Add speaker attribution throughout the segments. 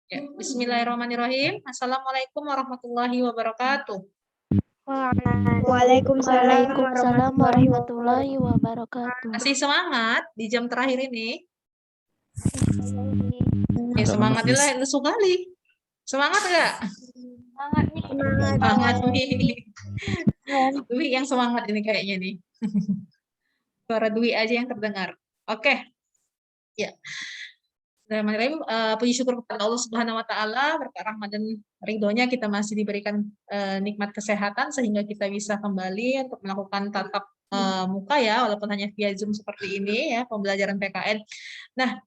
Speaker 1: Ya, bismillahirrahmanirrahim. Assalamualaikum warahmatullahi wabarakatuh.
Speaker 2: Waalaikumsalam warahmatullahi wabarakatuh.
Speaker 1: Masih semangat di jam terakhir ini?
Speaker 2: Ya,
Speaker 1: Semangat lah itu sekali. Semangat enggak? Semangat nih. Dwi yang semangat ini kayaknya nih. Suara Dwi aja yang terdengar. Oke. Ya. Bismillahirrahmanirrahim. Puji syukur kepada Allah Subhanahu wa taala, berkat rahmat dan ridhonya kita masih diberikan nikmat kesehatan sehingga kita bisa kembali untuk melakukan tatap muka ya, walaupun hanya via Zoom seperti ini ya, pembelajaran PKN. Nah,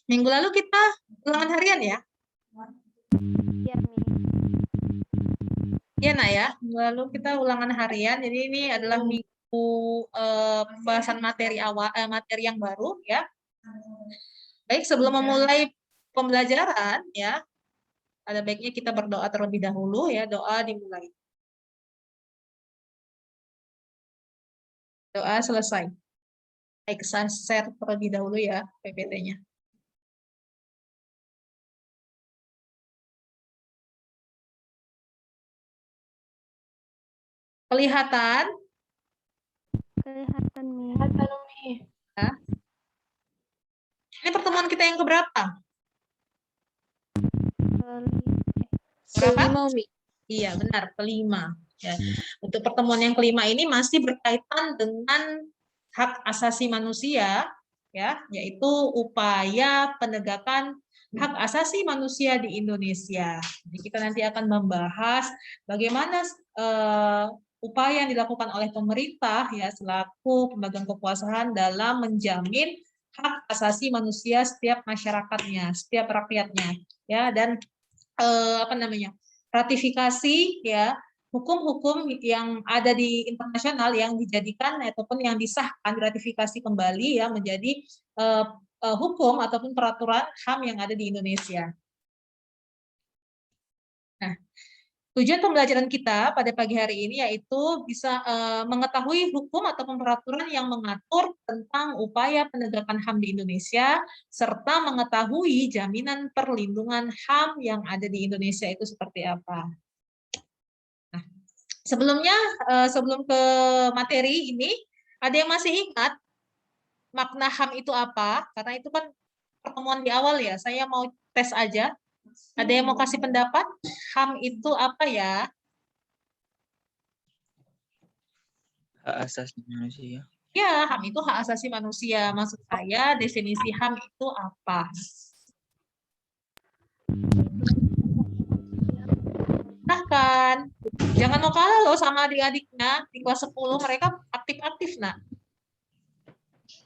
Speaker 1: minggu lalu kita ulangan harian ya. Iya, Nak ya. Minggu lalu kita ulangan harian. Jadi ini adalah minggu pembahasan materi awal, materi yang baru ya. Baik, sebelum memulai pembelajaran ya, ada baiknya kita berdoa terlebih dahulu ya. Doa dimulai. Doa selesai. Baik, saya share terlebih dahulu ya PPT-nya. Kelihatan?
Speaker 2: Kelihatan nih.
Speaker 1: Ya. Ini pertemuan kita yang keberapa? Kelima, Umi. Iya, benar, kelima. Ya. Untuk pertemuan yang kelima ini masih berkaitan dengan hak asasi manusia, ya, yaitu upaya penegakan hak asasi manusia di Indonesia. Jadi kita nanti akan membahas bagaimana upaya yang dilakukan oleh pemerintah ya selaku pemegang kekuasaan dalam menjamin hak asasi manusia setiap masyarakatnya, setiap rakyatnya, ya, dan ratifikasi ya hukum-hukum yang ada di internasional yang dijadikan ataupun yang disahkan ratifikasi kembali ya menjadi hukum ataupun peraturan HAM yang ada di Indonesia. Nah, tujuan pembelajaran kita pada pagi hari ini yaitu bisa mengetahui hukum ataupun peraturan yang mengatur tentang upaya penegakan HAM di Indonesia, serta mengetahui jaminan perlindungan HAM yang ada di Indonesia itu seperti apa. Nah, sebelumnya, sebelum ke materi ini, ada yang masih ingat makna HAM itu apa? Karena itu kan pertemuan di awal ya, saya mau tes aja. Ada yang mau kasih pendapat? HAM itu apa ya?
Speaker 3: Hak asasi manusia.
Speaker 1: Ya, HAM itu hak asasi manusia. Maksud saya, definisi HAM itu apa? Silahkan. Jangan mau kalah loh sama adik-adiknya. Di kelas 10 mereka aktif-aktif, nak.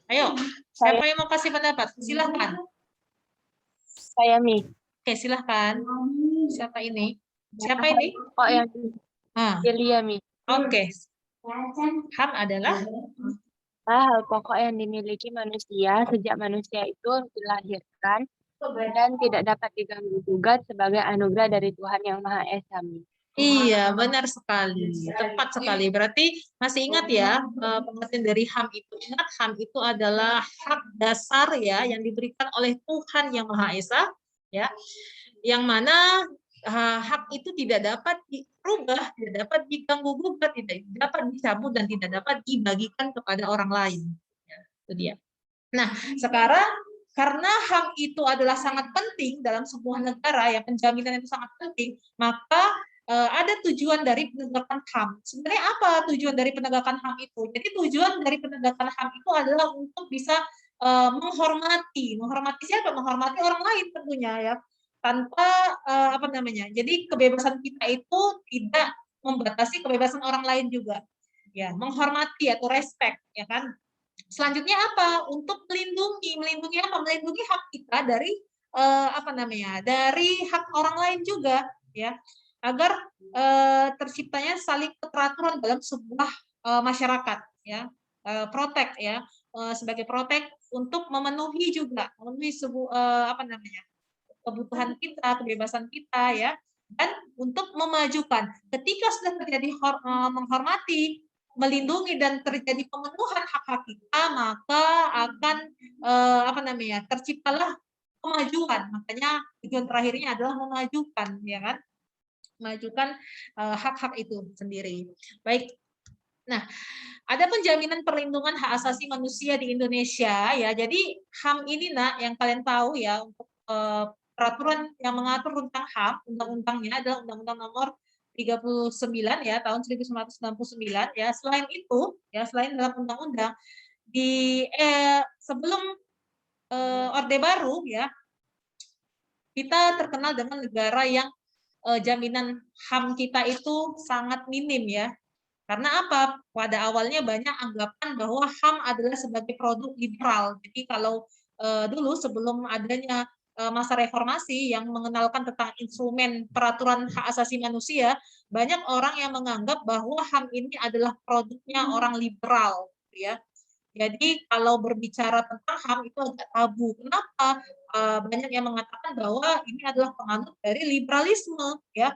Speaker 1: Ayo, siapa yang mau kasih pendapat? Silahkan.
Speaker 4: Saya Mi.
Speaker 1: Oke, silahkan. Siapa ini? Siapa ini?
Speaker 4: Oh yang Delia Mi.
Speaker 1: Oke. HAM adalah
Speaker 4: Hal pokok yang dimiliki manusia sejak manusia itu dilahirkan dan tidak dapat diganggu gugat sebagai anugerah dari Tuhan Yang Maha Esa.
Speaker 1: Iya, benar sekali. Tepat sekali. Berarti masih ingat ya pengertian dari HAM itu. Ingat HAM itu adalah hak dasar ya yang diberikan oleh Tuhan Yang Maha Esa ya. Yang mana hak itu tidak dapat dirubah, tidak dapat diganggu gugat, tidak dapat dicabut dan tidak dapat dibagikan kepada orang lain. Ya, itu dia. Nah, sekarang karena HAM itu adalah sangat penting dalam sebuah negara, ya penjaminan itu sangat penting, maka ada tujuan dari penegakan HAM. Sebenarnya apa tujuan dari penegakan HAM itu? Jadi tujuan dari penegakan HAM itu adalah untuk bisa menghormati siapa? Menghormati orang lain tentunya ya. Tanpa jadi kebebasan kita itu tidak membatasi kebebasan orang lain juga. Ya, menghormati atau respect ya kan. Selanjutnya apa? Untuk melindungi apa? Melindungi hak kita dari dari hak orang lain juga ya. Agar terciptanya saling keteraturan dalam sebuah masyarakat ya. Protect ya. Sebagai protect untuk memenuhi sebuah kebutuhan kita, kebebasan kita ya, dan untuk memajukan. Ketika sudah terjadi menghormati, melindungi dan terjadi pemenuhan hak-hak kita, maka akan terciptalah kemajuan. Makanya tujuan terakhirnya adalah memajukan, ya kan? Memajukan hak-hak itu sendiri. Baik. Nah, ada penjaminan perlindungan hak asasi manusia di Indonesia ya. Jadi HAM ini yang kalian tahu ya, untuk peraturan yang mengatur tentang HAM, undang-undangnya adalah Undang-Undang Nomor 39 ya tahun 1999 ya. Selain itu ya, selain dalam undang-undang di sebelum Orde Baru ya, kita terkenal dengan negara yang jaminan HAM kita itu sangat minim ya. Karena apa? Pada awalnya banyak anggapan bahwa HAM adalah sebagai produk liberal. Jadi kalau dulu sebelum adanya masa reformasi yang mengenalkan tentang instrumen peraturan hak asasi manusia, banyak orang yang menganggap bahwa HAM ini adalah produknya orang liberal, ya. Jadi kalau berbicara tentang HAM itu agak tabu. Kenapa? Banyak yang mengatakan bahwa ini adalah penganut dari liberalisme, ya.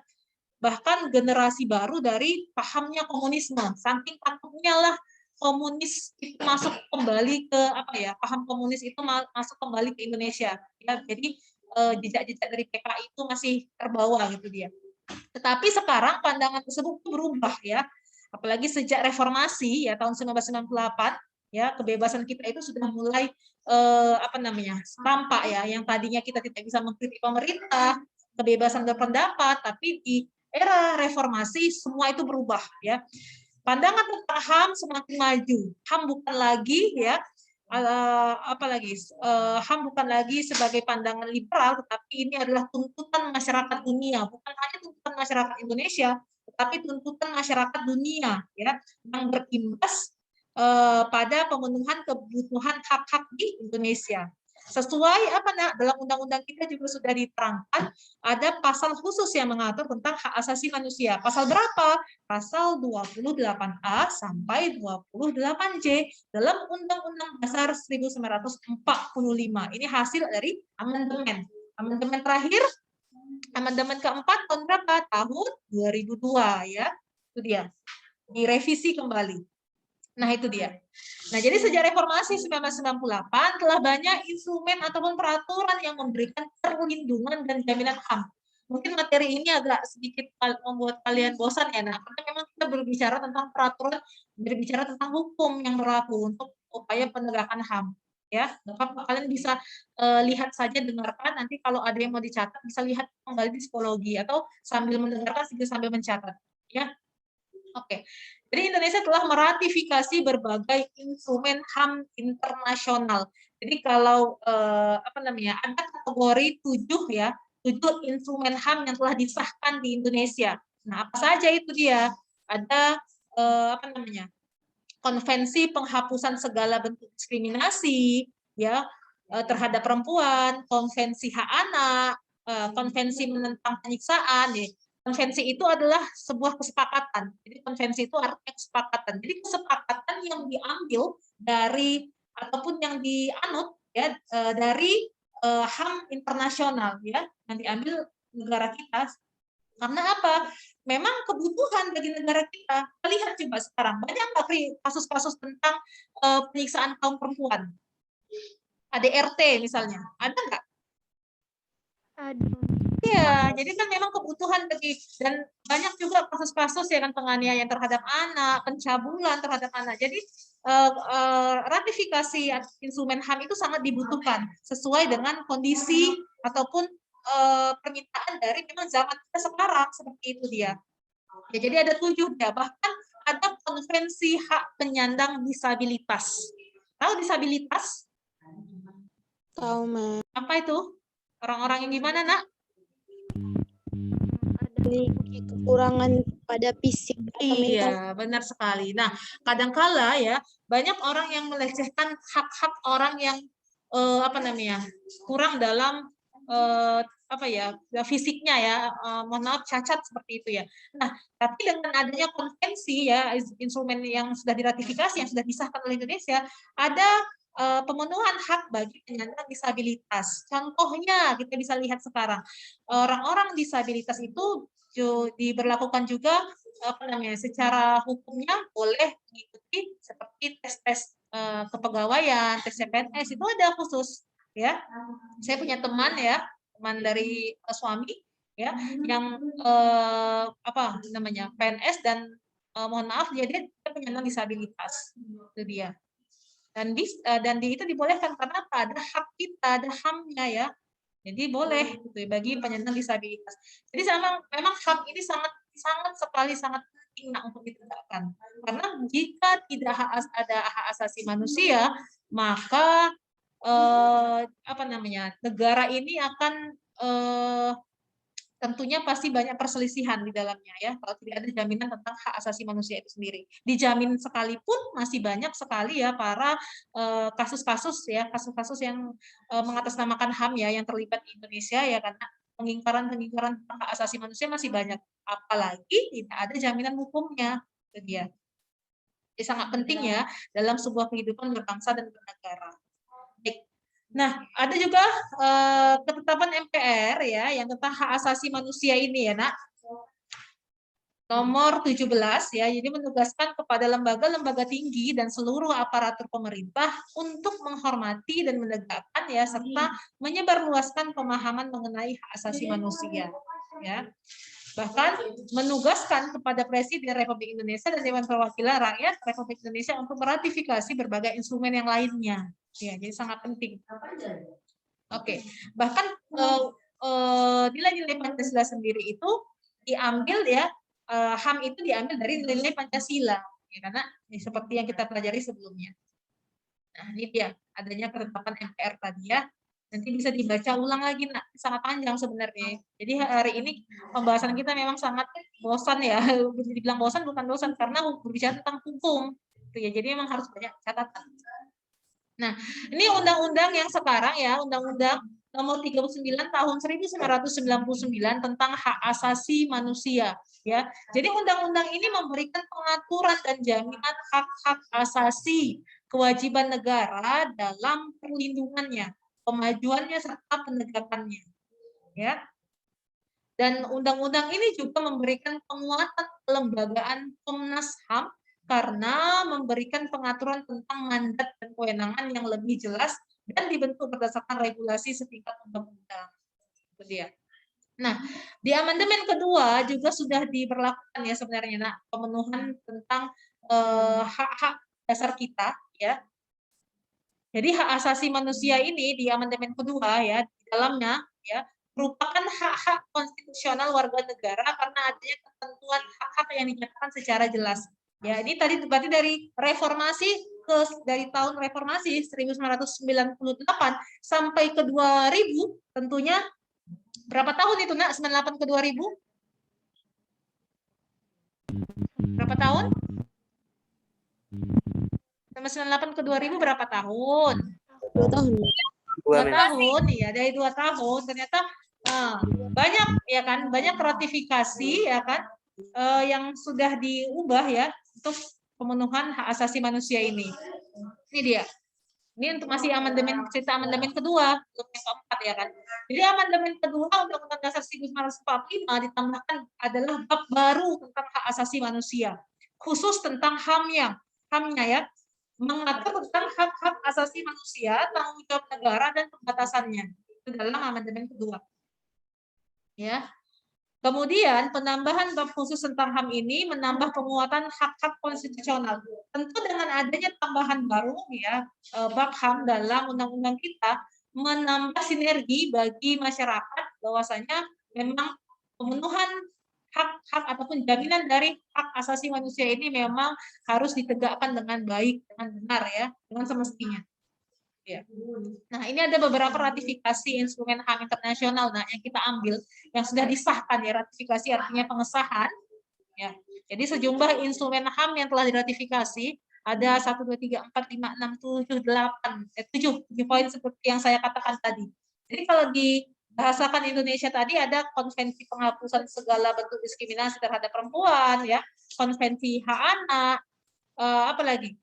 Speaker 1: Bahkan generasi baru dari pahamnya komunisme. Saking takutnya lah komunis itu masuk kembali ke paham komunis itu masuk kembali ke Indonesia. Ya, jadi jejak-jejak dari PKI itu masih terbawa gitu dia. Tetapi sekarang pandangan tersebut berubah ya. Apalagi sejak reformasi ya tahun 1998 ya, kebebasan kita itu sudah mulai tampak ya, yang tadinya kita tidak bisa mengkritik pemerintah, kebebasan berpendapat, tapi di era reformasi semua itu berubah ya. Pandangan tentang HAM semakin maju. HAM bukan lagi ya HAM bukan lagi sebagai pandangan liberal, tetapi ini adalah tuntutan masyarakat dunia, bukan hanya tuntutan masyarakat Indonesia, tetapi tuntutan masyarakat dunia ya, yang berimbas pada pemenuhan kebutuhan hak-hak di Indonesia. Sesuai dalam undang-undang kita juga sudah diterangkan ada pasal khusus yang mengatur tentang hak asasi manusia. Pasal berapa? Pasal 28A sampai 28J dalam Undang-Undang Dasar 1945. Ini hasil dari amandemen. Amandemen terakhir, amandemen keempat tahun berapa? Tahun 2002 ya. Itu dia. Direvisi kembali. Nah, itu dia. Nah, jadi sejak reformasi 1998 telah banyak instrumen ataupun peraturan yang memberikan perlindungan dan jaminan HAM. Mungkin materi ini agak sedikit membuat kalian bosan ya, karena memang kita berbicara tentang peraturan, berbicara tentang hukum yang berlaku untuk upaya penegakan HAM. Ya, Bapak kalian bisa lihat saja, dengarkan, nanti kalau ada yang mau dicatat bisa lihat kembali di psikologi atau sambil mendengarkan sambil mencatat. Ya, oke. Jadi Indonesia telah meratifikasi berbagai instrumen HAM internasional. Jadi kalau ada kategori 7 instrumen HAM yang telah disahkan di Indonesia. Nah, apa saja itu dia? Ada Konvensi penghapusan segala bentuk diskriminasi ya terhadap perempuan, konvensi hak anak, konvensi menentang penyiksaan ya. Konvensi itu adalah sebuah kesepakatan. Jadi konvensi itu artinya kesepakatan. Jadi kesepakatan yang diambil dari ataupun yang dianut ya dari HAM internasional ya, yang diambil negara kita. Karena apa? Memang kebutuhan bagi negara kita. Lihat coba sekarang banyak kasus-kasus tentang penyiksaan kaum perempuan. ADRT misalnya, ada nggak?
Speaker 2: Ada.
Speaker 1: Iya, jadi kan memang kebutuhan dan banyak juga kasus-kasus ya kan, penganiayaan terhadap anak, pencabulan terhadap anak. Jadi ratifikasi instrumen HAM itu sangat dibutuhkan sesuai dengan kondisi ataupun permintaan dari memang zaman kita sekarang, seperti itu dia. Ya, jadi ada 7 ya, bahkan ada konvensi hak penyandang disabilitas. Tahu disabilitas?
Speaker 5: Tahu, Ma.
Speaker 1: Apa itu? Orang-orang yang gimana, Nak?
Speaker 5: Memiliki kekurangan pada fisik atau mental.
Speaker 1: Iya, benar sekali. Nah, kadangkala ya banyak orang yang melecehkan hak-hak orang yang kurang dalam fisiknya ya, mohon maaf, cacat seperti itu ya. Nah, tapi dengan adanya konvensi ya, instrumen yang sudah diratifikasi, yang sudah disahkan oleh Indonesia, ada pemenuhan hak bagi penyandang disabilitas. Contohnya kita bisa lihat sekarang, orang-orang disabilitas itu diberlakukan juga secara hukumnya boleh mengikuti seperti tes-tes kepegawaian, tes CPNS, itu ada khusus ya. Saya punya teman ya, teman dari suami ya, yang apa namanya PNS dan mohon maaf dia penyandang disabilitas, itu dia. Dan itu dibolehkan karena apa? Ada hak kita, ada HAM-nya ya. Jadi boleh gitu ya, bagi penyandang disabilitas. Jadi memang HAM ini sangat penting untuk ditegakkan. Karena jika tidak ada hak asasi manusia, maka apa namanya? Negara ini akan tentunya pasti banyak perselisihan di dalamnya ya, kalau tidak ada jaminan tentang hak asasi manusia itu sendiri. Dijamin sekalipun masih banyak sekali ya para kasus-kasus yang mengatasnamakan HAM ya yang terlibat di Indonesia ya, karena pengingkaran hak asasi manusia masih banyak, apalagi tidak ada jaminan hukumnya. Itu dia. Jadi sangat penting ya dalam sebuah kehidupan berbangsa dan bernegara. Baik. Nah, ada juga ketetapan MPR ya yang tentang hak asasi manusia ini ya, Nak. Nomor 17 ya, jadi menugaskan kepada lembaga-lembaga tinggi dan seluruh aparatur pemerintah untuk menghormati dan menegakkan ya serta menyebarluaskan pemahaman mengenai hak asasi manusia ya. Bahkan menugaskan kepada Presiden Republik Indonesia dan Dewan Perwakilan Rakyat Republik Indonesia untuk meratifikasi berbagai instrumen yang lainnya. Ya, jadi sangat penting. Oke, bahkan nilai-nilai Pancasila sendiri itu diambil ya, HAM itu diambil dari nilai Pancasila, ya, karena seperti yang kita pelajari sebelumnya. Nah, ini dia adanya ketetapan MPR tadi ya. Nanti bisa dibaca ulang lagi, Nak. Sangat panjang sebenarnya. Jadi hari ini pembahasan kita memang sangat bosan ya. Dibilang bosan bukan bosan karena berbicara tentang hukum. Ya, jadi memang harus banyak catatan. Nah, ini undang-undang yang sekarang ya, Undang-Undang Nomor 39 Tahun 1999 tentang hak asasi manusia ya. Jadi undang-undang ini memberikan pengaturan dan jaminan hak-hak asasi, kewajiban negara dalam perlindungannya, pemajuannya serta penegakannya. Ya. Dan undang-undang ini juga memberikan penguatan kelembagaan Komnas HAM karena memberikan pengaturan tentang mandat dan kewenangan yang lebih jelas dan dibentuk berdasarkan regulasi setingkat undang-undang. Itu dia. Nah, di amandemen kedua juga sudah diberlakukan ya sebenarnya, Nak, pemenuhan tentang hak-hak dasar kita ya. Jadi hak asasi manusia ini di amandemen kedua ya, di dalamnya ya merupakan hak-hak konstitusional warga negara karena adanya ketentuan hak-hak yang dinyatakan secara jelas. Ya, ini tadi berarti dari reformasi dari tahun reformasi 1998 sampai ke 2000 tentunya berapa tahun itu, Nak? 98 ke 2000? Berapa tahun? 98 ke 2000 berapa tahun?
Speaker 5: 2 tahun.
Speaker 1: 2 tahun, ya dari 2 tahun ternyata banyak ya kan, banyak ratifikasi ya kan yang sudah diubah ya untuk pemenuhan hak asasi manusia ini. Ini dia. Ini untuk masih cerita amandemen kedua, untuk yang keempat ya kan. Jadi amandemen kedua Undang-Undang Dasar 1945 ditambahkan adalah bab baru tentang hak asasi manusia, khusus tentang HAM-nya ya, mengatur tentang hak-hak asasi manusia, tanggung jawab negara dan pembatasannya. Itu dalam amandemen kedua. Ya. Kemudian penambahan bab khusus tentang HAM ini menambah penguatan hak-hak konstitusional. Tentu dengan adanya tambahan baru ya bab HAM dalam undang-undang kita menambah sinergi bagi masyarakat bahwasanya memang pemenuhan hak-hak ataupun jaminan dari hak asasi manusia ini memang harus ditegakkan dengan baik, dengan benar ya, dengan semestinya. Ya. Nah, ini ada beberapa ratifikasi instrumen HAM internasional yang kita ambil yang sudah disahkan ya, ratifikasi artinya pengesahan ya. Jadi sejumlah instrumen HAM yang telah diratifikasi ada 1 2 3 4 5 6 7 8 7 poin seperti yang saya katakan tadi. Jadi kalau dibahasakan Indonesia tadi ada konvensi penghapusan segala bentuk diskriminasi terhadap perempuan ya, konvensi hak anak, apalagi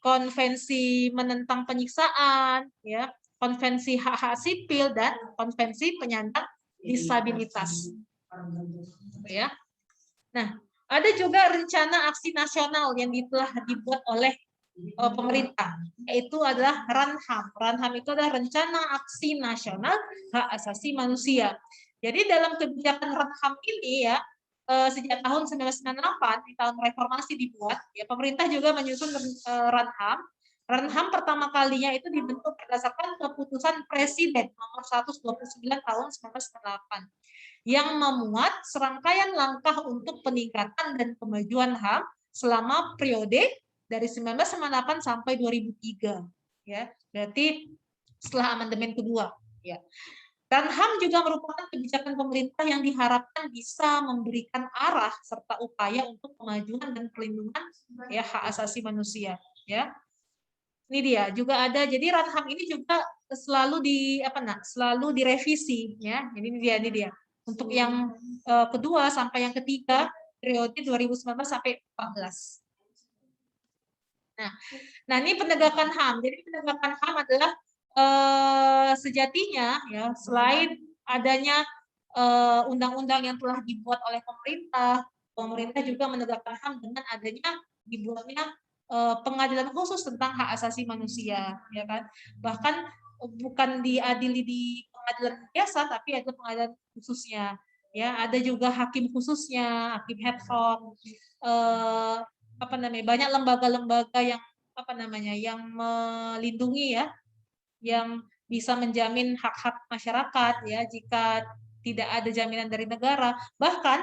Speaker 1: konvensi menentang penyiksaan, ya, konvensi hak-hak sipil dan konvensi penyandang disabilitas. Ya. Nah, ada juga rencana aksi nasional yang telah dibuat oleh pemerintah, yaitu adalah RANHAM. RANHAM itu adalah Rencana Aksi Nasional Hak Asasi Manusia. Jadi dalam kebijakan RANHAM ini ya, sejak tahun 1998 di tahun reformasi dibuat, ya pemerintah juga menyusun RANHAM. RANHAM pertama kalinya itu dibentuk berdasarkan keputusan Presiden nomor 129 tahun 1998 yang memuat serangkaian langkah untuk peningkatan dan kemajuan HAM selama periode dari 1998 sampai 2003, ya. Berarti setelah amandemen kedua, ya. Dan HAM juga merupakan kebijakan pemerintah yang diharapkan bisa memberikan arah serta upaya untuk kemajuan dan perlindungan ya hak asasi manusia, ya. Ini dia juga ada. Jadi RANHAM ini juga selalu selalu direvisi, ya. Ini dia. Untuk yang kedua sampai yang ketiga periode 2019 sampai 14. Nah, ini penegakan HAM. Jadi penegakan HAM adalah sejatinya ya selain adanya undang-undang yang telah dibuat oleh pemerintah juga menegakkan HAM dengan adanya dibuatnya pengadilan khusus tentang hak asasi manusia, ya kan? Bahkan bukan diadili di pengadilan biasa, tapi ada pengadilan khususnya. Ya, ada juga hakim khususnya, hakim ad hoc, banyak lembaga-lembaga yang yang melindungi ya, yang bisa menjamin hak-hak masyarakat ya jika tidak ada jaminan dari negara. Bahkan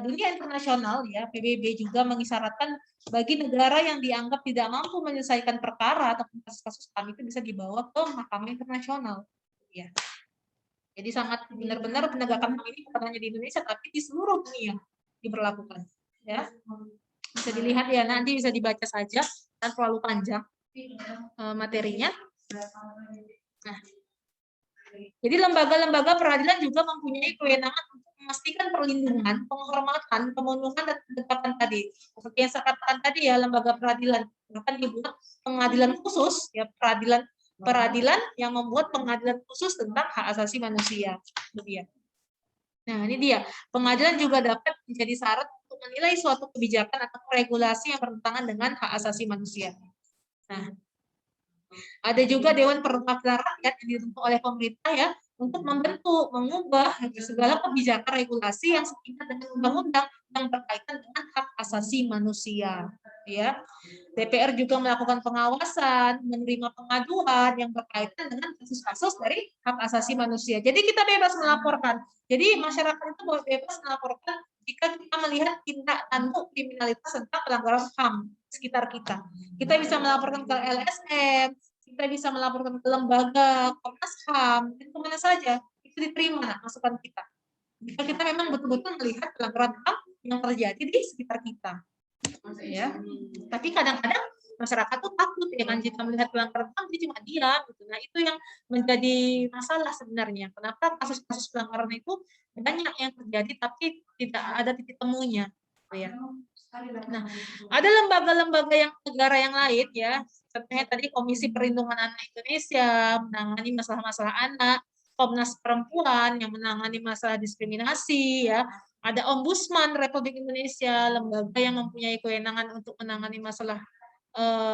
Speaker 1: dunia internasional ya PBB juga mengisyaratkan bagi negara yang dianggap tidak mampu menyelesaikan perkara atau kasus-kasus HAM itu bisa dibawa ke mahkamah internasional ya. Jadi sangat benar-benar penegakan HAM ini bukan hanya di Indonesia tapi di seluruh dunia diberlakukan ya. Bisa dilihat ya, nanti bisa dibaca saja dan terlalu panjang materinya. Nah, jadi lembaga-lembaga peradilan juga mempunyai kewenangan untuk memastikan perlindungan, penghormatan, pemenuhan dan penetapan tadi. Seperti yang saya katakan tadi ya, lembaga peradilan bahkan dibuat pengadilan khusus ya, peradilan yang membuat pengadilan khusus tentang hak asasi manusia. Nah, ini dia. Pengadilan juga dapat menjadi syarat untuk menilai suatu kebijakan atau regulasi yang bertentangan dengan hak asasi manusia. Nah, ada juga Dewan Perwakilan Rakyat yang dibentuk oleh pemerintah ya untuk membentuk, mengubah segala kebijakan regulasi yang setingkat dengan undang-undang yang berkaitan dengan hak asasi manusia. Ya, DPR juga melakukan pengawasan, menerima pengaduan yang berkaitan dengan kasus-kasus dari hak asasi manusia. Jadi kita bebas melaporkan. Jadi masyarakat itu bebas melaporkan jika kita melihat tindak tanduk kriminalitas tentang pelanggaran HAM sekitar kita. Kita bisa melaporkan ke LSM, kita bisa melaporkan ke lembaga Komnas HAM, dan kemana saja itu diterima masukan kita. Jika kita memang betul-betul melihat pelanggaran HAM yang terjadi di sekitar kita. Ya, tapi kadang-kadang masyarakat tuh takut ya kan jika melihat pelanggaran HAM dia cuma diam gitu. Nah, itu yang menjadi masalah sebenarnya. Kenapa kasus-kasus pelanggaran itu banyak yang terjadi tapi tidak ada titik temunya, ya. Nah, ada lembaga-lembaga yang negara yang lain ya. Contohnya tadi Komisi Perlindungan Anak Indonesia menangani masalah-masalah anak, Komnas Perempuan yang menangani masalah diskriminasi ya. Ada Ombudsman Republik Indonesia, lembaga yang mempunyai kewenangan untuk menangani masalah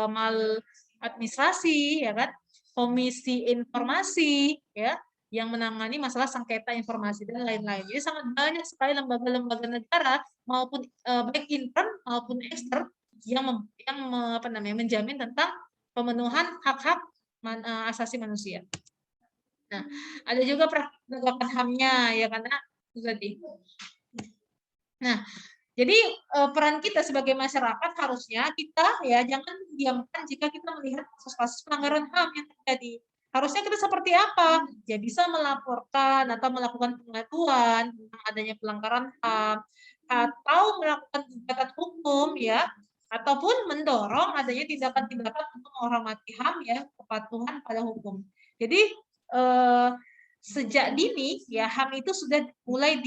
Speaker 1: maladministrasi, ya kan? Komisi Informasi, ya, yang menangani masalah sengketa informasi dan lain-lain. Jadi sangat banyak sekali lembaga-lembaga negara maupun baik intern maupun ekstern yang menjamin tentang pemenuhan hak-hak asasi manusia. Nah, ada juga penegakan HAM-nya ya karena tadi. Nah, jadi peran kita sebagai masyarakat harusnya kita ya jangan diamkan jika kita melihat kasus-kasus pelanggaran HAM yang terjadi. Harusnya kita seperti apa? Ya bisa melaporkan atau melakukan pengaduan tentang adanya pelanggaran HAM atau melakukan gugatan hukum ya ataupun mendorong adanya tindakan-tindakan untuk menghormati HAM ya, kepatuhan pada hukum. Jadi sejak dini ya HAM itu sudah mulai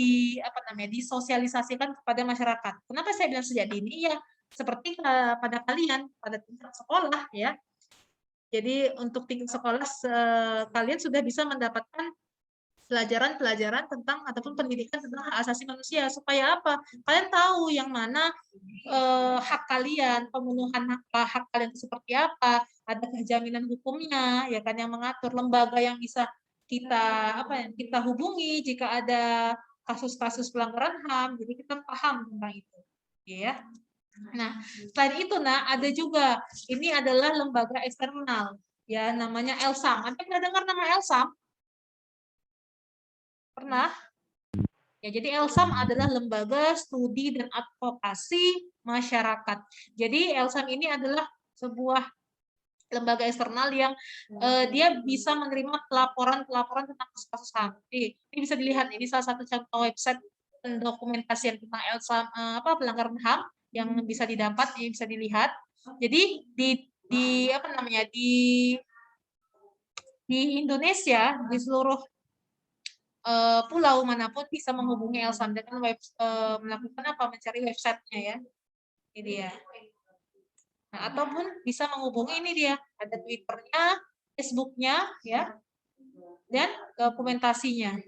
Speaker 1: disosialisasikan kepada masyarakat. Kenapa saya bilang sejak dini? Ya seperti pada kalian pada tingkat sekolah ya. Jadi untuk tingkat sekolah kalian sudah bisa mendapatkan pelajaran tentang ataupun pendidikan tentang hak asasi manusia. Supaya apa? Kalian tahu yang mana hak kalian, pemenuhan hak kalian itu seperti apa, adakah jaminan hukumnya, ya kan, yang mengatur, lembaga yang bisa kita hubungi jika ada kasus-kasus pelanggaran HAM. Jadi kita paham tentang itu, ya. Nah, selain itu, ada juga ini adalah lembaga eksternal, ya, namanya ELSAM. Anda pernah dengar nama ELSAM? Pernah? Ya, jadi ELSAM adalah lembaga studi dan advokasi masyarakat. Jadi ELSAM ini adalah sebuah lembaga eksternal yang dia bisa menerima pelaporan tentang kasus-kasus HAM. Ini bisa dilihat, ini salah satu contoh website pendokumentasian tentang ELSAM, pelanggaran HAM yang bisa didapat, ini bisa dilihat. Jadi di Indonesia, di seluruh pulau manapun bisa menghubungi ELSAM dengan melakukan mencari websitenya, ya. Ini dia. Nah, ataupun bisa menghubungi, ini dia, ada Twitternya, Facebooknya, ya, dan dokumentasinya.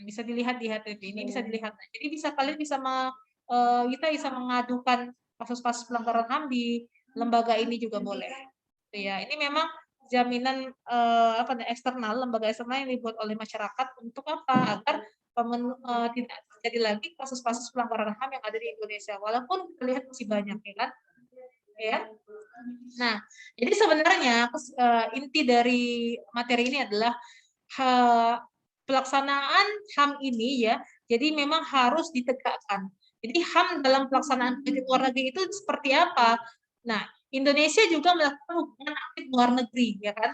Speaker 1: Bisa dilihat di HTV ini, bisa dilihat. Jadi kalian kita bisa mengadukan kasus-kasus pelanggaran HAM di lembaga ini juga boleh. Ya, ini memang jaminan eksternal, lembaga eksternal yang dibuat oleh masyarakat untuk apa? Agar tidak terjadi lagi kasus-kasus pelanggaran HAM yang ada di Indonesia. Walaupun kita lihat masih banyak, ya kan? Ya. Nah, jadi sebenarnya inti dari materi ini adalah pelaksanaan HAM ini, ya. Jadi memang harus ditegakkan. Jadi HAM dalam pelaksanaan politik luar negeri itu seperti apa? Nah, Indonesia juga melakukan hubungan aktif luar negeri, ya kan?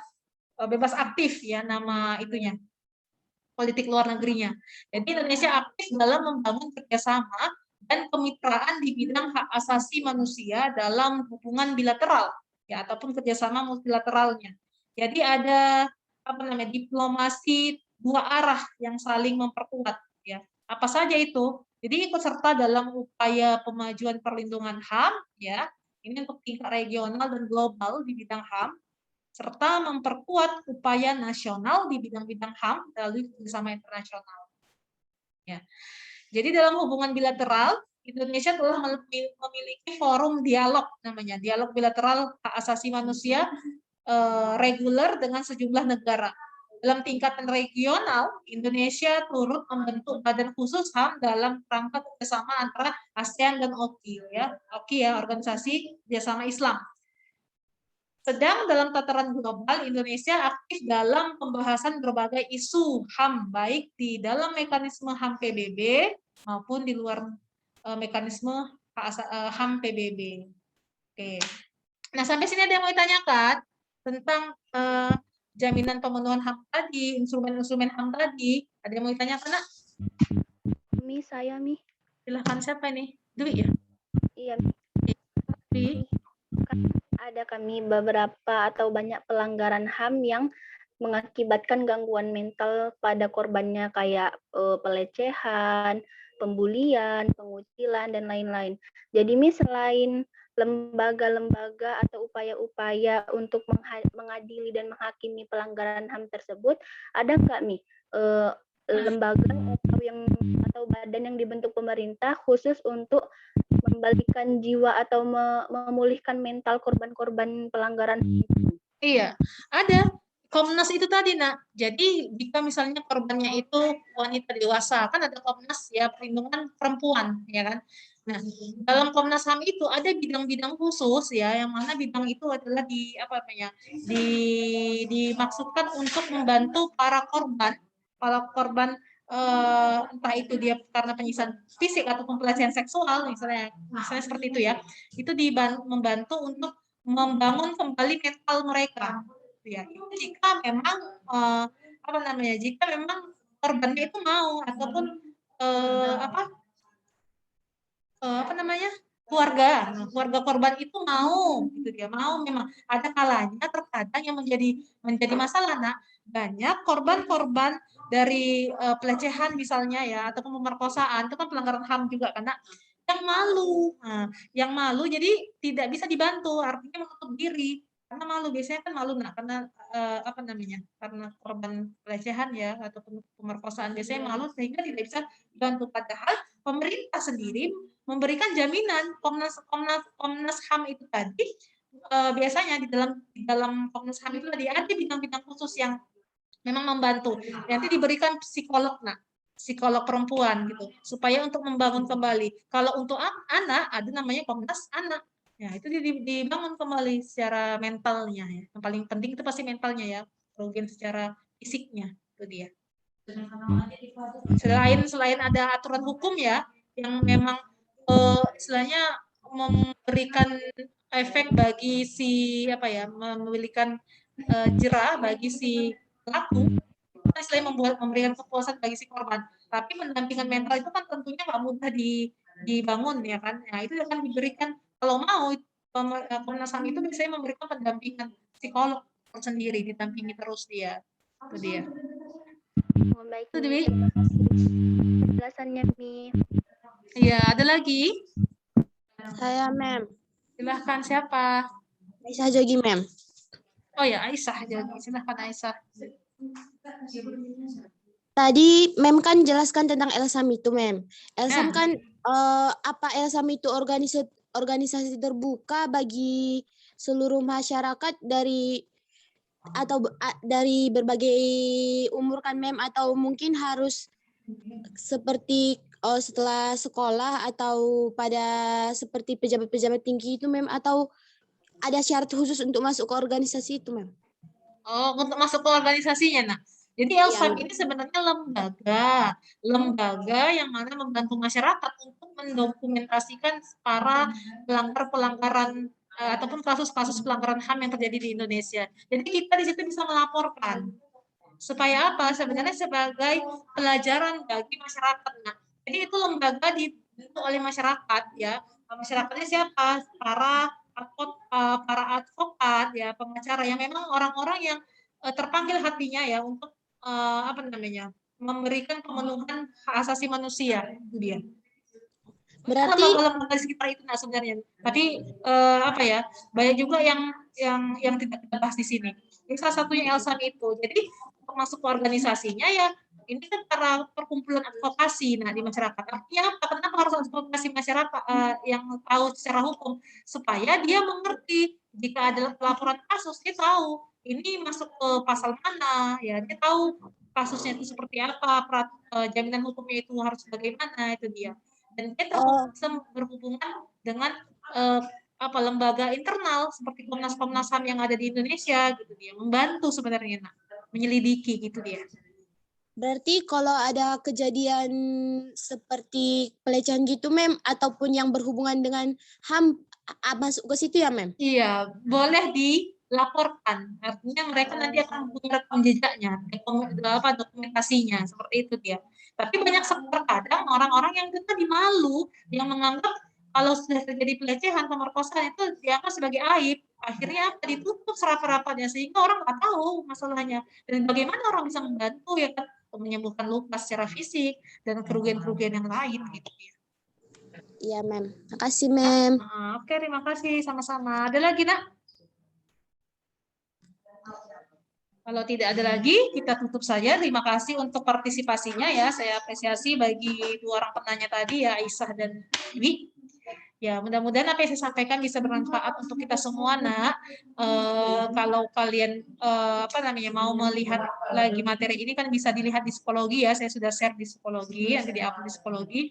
Speaker 1: Bebas aktif, ya, nama itunya, politik luar negerinya. Jadi Indonesia aktif dalam membangun kerjasama dan kemitraan di bidang hak asasi manusia dalam hubungan bilateral, ya, ataupun kerjasama multilateralnya. Jadi ada diplomasi dua arah yang saling memperkuat, ya. Apa saja itu? Jadi ikut serta dalam upaya pemajuan perlindungan HAM, ya. Ini untuk tingkat regional dan global di bidang HAM, serta memperkuat upaya nasional di bidang-bidang HAM melalui kerjasama internasional. Ya. Jadi dalam hubungan bilateral, Indonesia telah memiliki forum dialog, namanya dialog bilateral hak asasi manusia reguler dengan sejumlah negara. Dalam tingkatan regional, Indonesia turut membentuk badan khusus HAM dalam rangka kerjasama antara ASEAN dan OKI, ya. OKI, ya, Organisasi Kerjasama Islam. Sedang dalam tataran global, Indonesia aktif dalam pembahasan berbagai isu HAM, baik di dalam mekanisme HAM PBB maupun di luar mekanisme HAM PBB. Oke. Nah, sampai sini ada yang mau ditanyakan tentang jaminan pemenuhan HAM tadi, instrumen-instrumen HAM tadi? Ada yang mau ditanyakan, Nak?
Speaker 2: Saya, Mi.
Speaker 1: Silahkan, siapa ini? Dwi, ya?
Speaker 2: Iya,
Speaker 1: Dwi.
Speaker 2: Ada kami beberapa atau banyak pelanggaran HAM yang mengakibatkan gangguan mental pada korbannya, kayak pelecehan, pembulian, pengucilan, dan lain-lain. Jadi, Mi, selain lembaga-lembaga atau upaya-upaya untuk mengadili dan menghakimi pelanggaran HAM tersebut, ada nggak, Mi, lembaga atau badan yang dibentuk pemerintah khusus untuk membalikan jiwa atau memulihkan mental korban-korban pelanggaran?
Speaker 1: Iya, ada. Komnas itu tadi, Nak. Jadi jika misalnya korbannya itu wanita dewasa, kan ada Komnas, ya, perlindungan perempuan, ya kan. Nah, dalam Komnas HAM itu ada bidang-bidang khusus, ya, yang mana bidang itu adalah dimaksudkan untuk membantu para korban entah itu dia karena penyiksaan fisik ataupun pelecehan seksual, misalnya seperti itu, ya. Itu membantu untuk membangun kembali mental mereka, ya. Jika memang jika memang korbannya itu mau, ataupun keluarga korban itu mau, gitu, dia mau. Memang ada kalanya terkadang yang menjadi masalah, Nak. Banyak korban-korban dari pelecehan misalnya, ya, ataupun pemerkosaan, itu kan pelanggaran HAM juga, karena yang malu, jadi tidak bisa dibantu, artinya menutup diri. Karena malu, biasanya kan malu nak, karena apa namanya, karena korban pelecehan ya atau pemerkosaan biasanya malu sehingga tidak bisa dibantu. Padahal pemerintah sendiri memberikan jaminan. Komnas HAM itu tadi biasanya di dalam Komnas HAM itu tadi ada bidang-bidang khusus yang memang membantu. Nanti diberikan psikolog psikolog perempuan gitu, supaya untuk membangun kembali. Kalau untuk anak ada namanya Komnas Anak. Ya, itu dibangun kembali secara mentalnya ya. Yang paling penting itu pasti mentalnya ya, kerugian secara fisiknya itu dia. Selain ada aturan hukum ya, yang memang istilahnya memberikan efek bagi si apa ya, memberikan jerah bagi si pelaku, istilahnya memberikan kepuasan bagi si korban. Tapi pendampingan mental itu kan tentunya nggak mudah dibangun ya kan. Nah itu akan diberikan, kalau mau Komnas HAM itu biasanya memberikan pendampingan psikolog sendiri, didampingi terus dia. Itu dia.
Speaker 2: Oh, baik,
Speaker 1: Itu
Speaker 2: Mi.
Speaker 1: Dewi.
Speaker 2: Terima kasih penjelasannya, Mi.
Speaker 1: Iya, ada lagi?
Speaker 5: Saya, Mem.
Speaker 1: Silahkan, siapa?
Speaker 5: Aisyah Jogi, Mem.
Speaker 1: Oh ya, Aisyah. Silahkan Aisyah.
Speaker 5: Tadi Mem kan jelaskan tentang Elsam itu, Mem. Elsam
Speaker 1: Ya.
Speaker 5: kan apa Elsam itu organisasi terbuka bagi seluruh masyarakat dari berbagai umur kan, Mem, atau mungkin harus seperti setelah sekolah atau pada seperti pejabat-pejabat tinggi itu, Mem, atau ada syarat khusus untuk masuk ke organisasi itu, Mem?
Speaker 1: Oh, untuk masuk ke organisasinya, nak. Jadi Elsam ini sebenarnya lembaga yang mana membantu masyarakat untuk mendokumentasikan para pelanggaran ataupun kasus-kasus pelanggaran HAM yang terjadi di Indonesia. Jadi kita di situ bisa melaporkan. Supaya apa? Sebenarnya sebagai pelajaran bagi masyarakat. Nah, jadi itu lembaga dibentuk oleh masyarakat ya. Masyarakatnya siapa? Para advokat ya, pengacara yang memang orang-orang yang terpanggil hatinya ya untuk apa namanya, memberikan pemenuhan hak asasi manusia, itu dia.
Speaker 5: Berarti
Speaker 1: lembaga sekitar itu nah sebenarnya. Tapi apa ya, banyak juga yang tidak kita bahas di sini. Ini salah satunya Elsam itu. Jadi untuk masuk ke organisasinya ya, ini kan para perkumpulan advokasi di masyarakat. Artinya apa? Kenapa harus advokasi masyarakat yang tahu secara hukum, supaya dia mengerti jika ada pelaporan kasus, dia tahu ini masuk ke pasal mana, ya dia tahu kasusnya itu seperti apa, jaminan hukumnya itu harus bagaimana, itu dia. Dan dia berhubungan dengan lembaga internal seperti Komnas HAM yang ada di Indonesia gitu dia, membantu sebenarnya menyelidiki gitu dia.
Speaker 5: berarti kalau ada kejadian seperti pelecehan gitu, Mem, ataupun yang berhubungan dengan HAM masuk ke situ ya, Mem?
Speaker 1: Iya, boleh dilaporkan. Artinya mereka nanti akan punya rekam jejaknya, dokumentasinya, seperti itu dia. Tapi banyak terkadang orang-orang yang tadi malu, yang menganggap kalau sudah terjadi pelecehan, pemerkosaan itu dianggap sebagai aib. Akhirnya apa? Ditutup serapat-rapatnya sehingga orang nggak tahu masalahnya. Dan bagaimana orang bisa membantu ya kan, menyembuhkan luka secara fisik dan kerugian-kerugian yang lain gitu ya.
Speaker 5: Iya, Mem. Makasih, Mem.
Speaker 1: Oke, terima kasih. Sama-sama. Ada lagi, Nak? Kalau tidak ada lagi, kita tutup saja. Terima kasih untuk partisipasinya ya. Saya apresiasi bagi dua orang penanya tadi ya, Aisyah dan Dewi. Ya, mudah-mudahan apa yang saya sampaikan bisa bermanfaat untuk kita semua, Nak. Kalau kalian mau melihat lagi materi ini kan bisa dilihat di psikologi ya. Saya sudah share di psikologi, nanti di-upload di psikologi.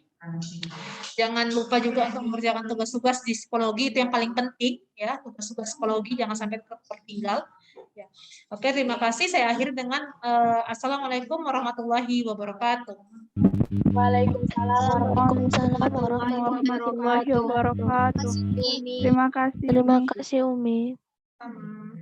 Speaker 1: Jangan lupa juga untuk mengerjakan tugas-tugas di psikologi, itu yang paling penting ya. Tugas-tugas psikologi jangan sampai tertinggal. Ya. Oke, terima kasih. Saya akhiri dengan Assalamualaikum warahmatullahi wabarakatuh.
Speaker 2: Waalaikumsalam
Speaker 6: warahmatullahi wabarakatuh. Terima kasih.
Speaker 5: Terima kasih, Umi.
Speaker 1: Sama.